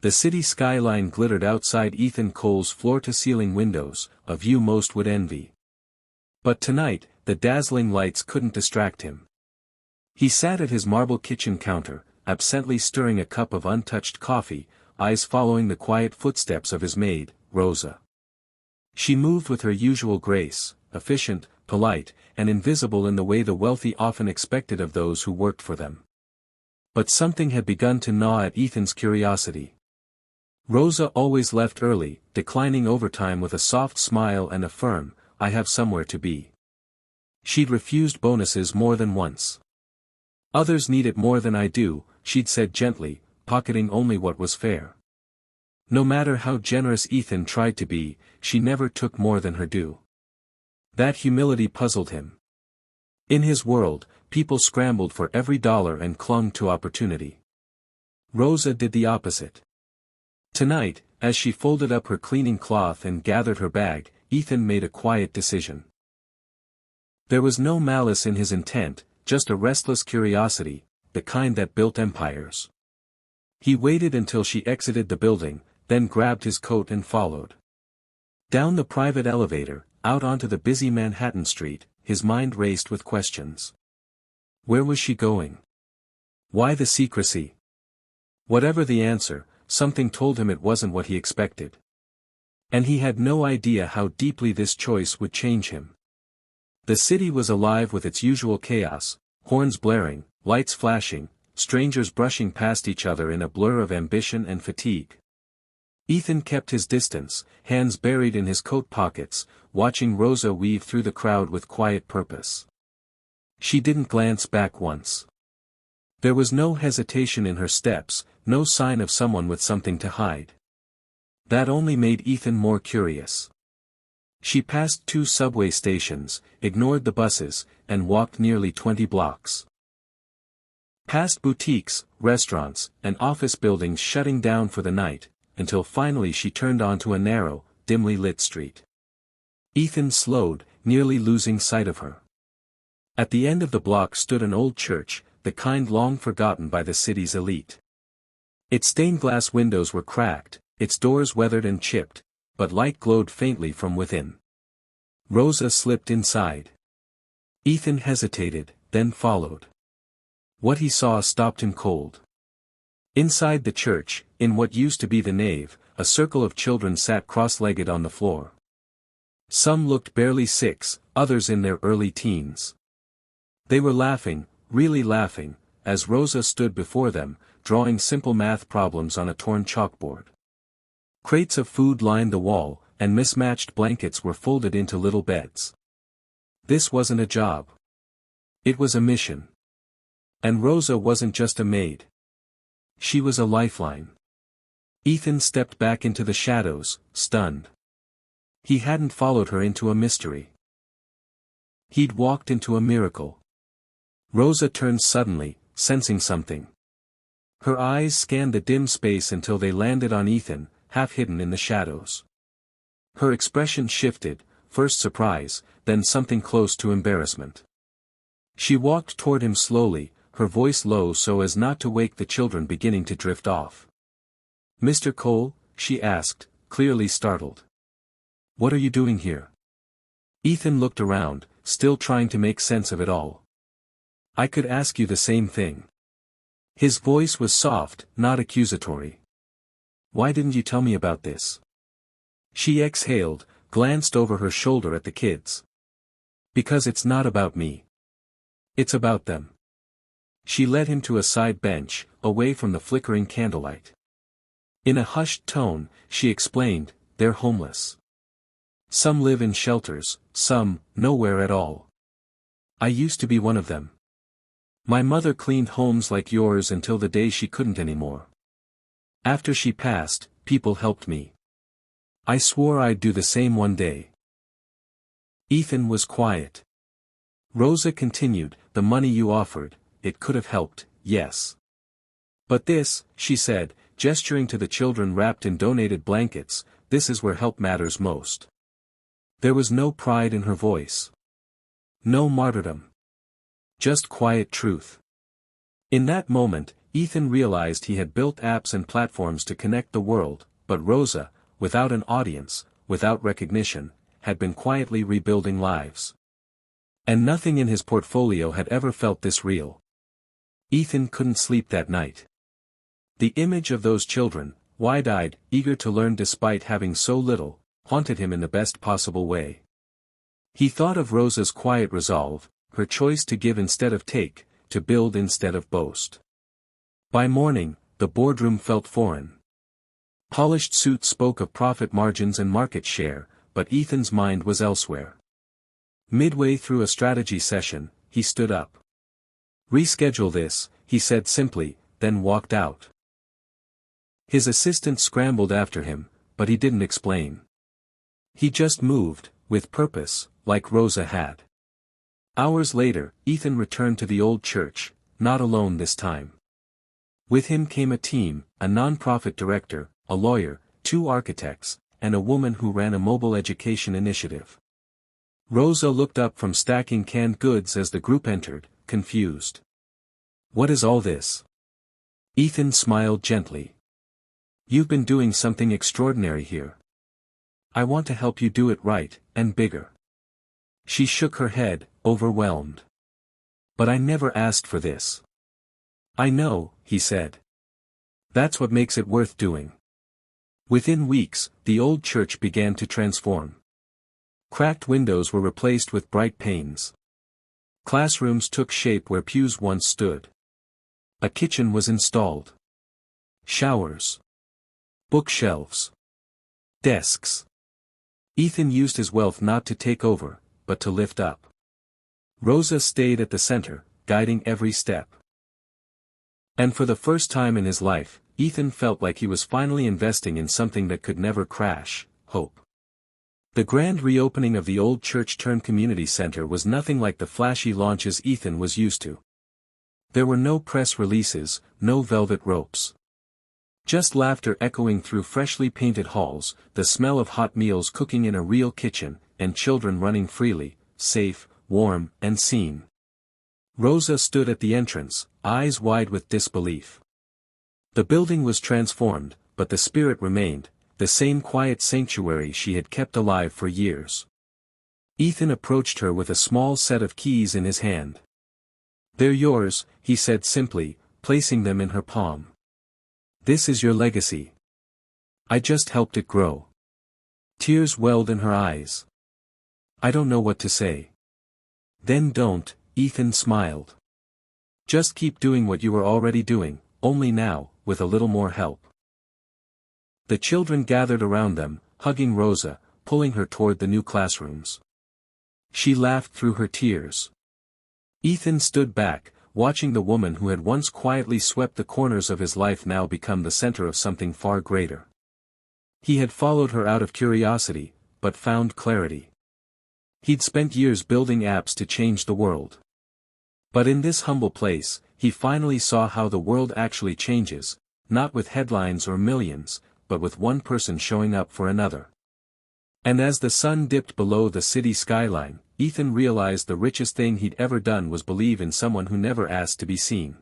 The city skyline glittered outside Ethan Cole's floor-to-ceiling windows, a view most would envy. But tonight, the dazzling lights couldn't distract him. He sat at his marble kitchen counter, absently stirring a cup of untouched coffee, eyes following the quiet footsteps of his maid, Rosa. She moved with her usual grace, efficient, polite, and invisible in the way the wealthy often expected of those who worked for them. But something had begun to gnaw at Ethan's curiosity. Rosa always left early, declining overtime with a soft smile and a firm, "I have somewhere to be." She'd refused bonuses more than once. "Others need it more than I do," she'd said gently, pocketing only what was fair. No matter how generous Ethan tried to be, she never took more than her due. That humility puzzled him. In his world, people scrambled for every dollar and clung to opportunity. Rosa did the opposite. Tonight, as she folded up her cleaning cloth and gathered her bag, Ethan made a quiet decision. There was no malice in his intent, just a restless curiosity, the kind that built empires. He waited until she exited the building, then grabbed his coat and followed. Down the private elevator, out onto the busy Manhattan street, his mind raced with questions. Where was she going? Why the secrecy? Whatever the answer, something told him it wasn't what he expected. And he had no idea how deeply this choice would change him. The city was alive with its usual chaos, horns blaring, lights flashing, strangers brushing past each other in a blur of ambition and fatigue. Ethan kept his distance, hands buried in his coat pockets, watching Rosa weave through the crowd with quiet purpose. She didn't glance back once. There was no hesitation in her steps, no sign of someone with something to hide. That only made Ethan more curious. She passed 2 subway stations, ignored the buses, and walked nearly 20 blocks. Past boutiques, restaurants, and office buildings shutting down for the night, until finally she turned onto a narrow, dimly lit street. Ethan slowed, nearly losing sight of her. At the end of the block stood an old church, the kind long forgotten by the city's elite. Its stained glass windows were cracked, its doors weathered and chipped, but light glowed faintly from within. Rosa slipped inside. Ethan hesitated, then followed. What he saw stopped him cold. Inside the church, in what used to be the nave, a circle of children sat cross-legged on the floor. Some looked barely 6, others in their early teens. They were laughing, really laughing, as Rosa stood before them, drawing simple math problems on a torn chalkboard. Crates of food lined the wall, and mismatched blankets were folded into little beds. This wasn't a job. It was a mission. And Rosa wasn't just a maid. She was a lifeline. Ethan stepped back into the shadows, stunned. He hadn't followed her into a mystery. He'd walked into a miracle. Rosa turned suddenly, sensing something. Her eyes scanned the dim space until they landed on Ethan, half hidden in the shadows. Her expression shifted, first surprise, then something close to embarrassment. She walked toward him slowly, her voice low so as not to wake the children beginning to drift off. "Mr. Cole?" she asked, clearly startled. "What are you doing here?" Ethan looked around, still trying to make sense of it all. "I could ask you the same thing." His voice was soft, not accusatory. "Why didn't you tell me about this?" She exhaled, glanced over her shoulder at the kids. "Because it's not about me. It's about them." She led him to a side bench, away from the flickering candlelight. In a hushed tone, she explained, "They're homeless. Some live in shelters, some, nowhere at all. I used to be one of them. My mother cleaned homes like yours until the day she couldn't anymore. After she passed, people helped me. I swore I'd do the same one day." Ethan was quiet. Rosa continued, "The money you offered, it could have helped, yes. But this," she said, gesturing to the children wrapped in donated blankets, "this is where help matters most." There was no pride in her voice. No martyrdom. Just quiet truth. In that moment, Ethan realized he had built apps and platforms to connect the world, but Rosa, without an audience, without recognition, had been quietly rebuilding lives. And nothing in his portfolio had ever felt this real. Ethan couldn't sleep that night. The image of those children, wide-eyed, eager to learn despite having so little, haunted him in the best possible way. He thought of Rosa's quiet resolve, her choice to give instead of take, to build instead of boast. By morning, the boardroom felt foreign. Polished suits spoke of profit margins and market share, but Ethan's mind was elsewhere. Midway through a strategy session, he stood up. "Reschedule this," he said simply, then walked out. His assistant scrambled after him, but he didn't explain. He just moved, with purpose, like Rosa had. Hours later, Ethan returned to the old church, not alone this time. With him came a team, a non-profit director, a lawyer, 2 architects, and a woman who ran a mobile education initiative. Rosa looked up from stacking canned goods as the group entered, confused. "What is all this?" Ethan smiled gently. "You've been doing something extraordinary here. I want to help you do it right, and bigger." She shook her head, overwhelmed. "But I never asked for this." "I know," he said. "That's what makes it worth doing." Within weeks, the old church began to transform. Cracked windows were replaced with bright panes. Classrooms took shape where pews once stood. A kitchen was installed. Showers. Bookshelves. Desks. Ethan used his wealth not to take over, but to lift up. Rosa stayed at the center, guiding every step. And for the first time in his life, Ethan felt like he was finally investing in something that could never crash: hope. The grand reopening of the old church-turned-community center was nothing like the flashy launches Ethan was used to. There were no press releases, no velvet ropes. Just laughter echoing through freshly painted halls, the smell of hot meals cooking in a real kitchen, and children running freely, safe, warm, and seen. Rosa stood at the entrance, eyes wide with disbelief. The building was transformed, but the spirit remained, the same quiet sanctuary she had kept alive for years. Ethan approached her with a small set of keys in his hand. "They're yours," he said simply, placing them in her palm. "This is your legacy. I just helped it grow." Tears welled in her eyes. "I don't know what to say." "Then don't," Ethan smiled. "Just keep doing what you were already doing, only now, with a little more help." The children gathered around them, hugging Rosa, pulling her toward the new classrooms. She laughed through her tears. Ethan stood back, watching the woman who had once quietly swept the corners of his life now become the center of something far greater. He had followed her out of curiosity, but found clarity. He'd spent years building apps to change the world. But in this humble place, he finally saw how the world actually changes, not with headlines or millions, but with one person showing up for another. And as the sun dipped below the city skyline, Ethan realized the richest thing he'd ever done was believe in someone who never asked to be seen.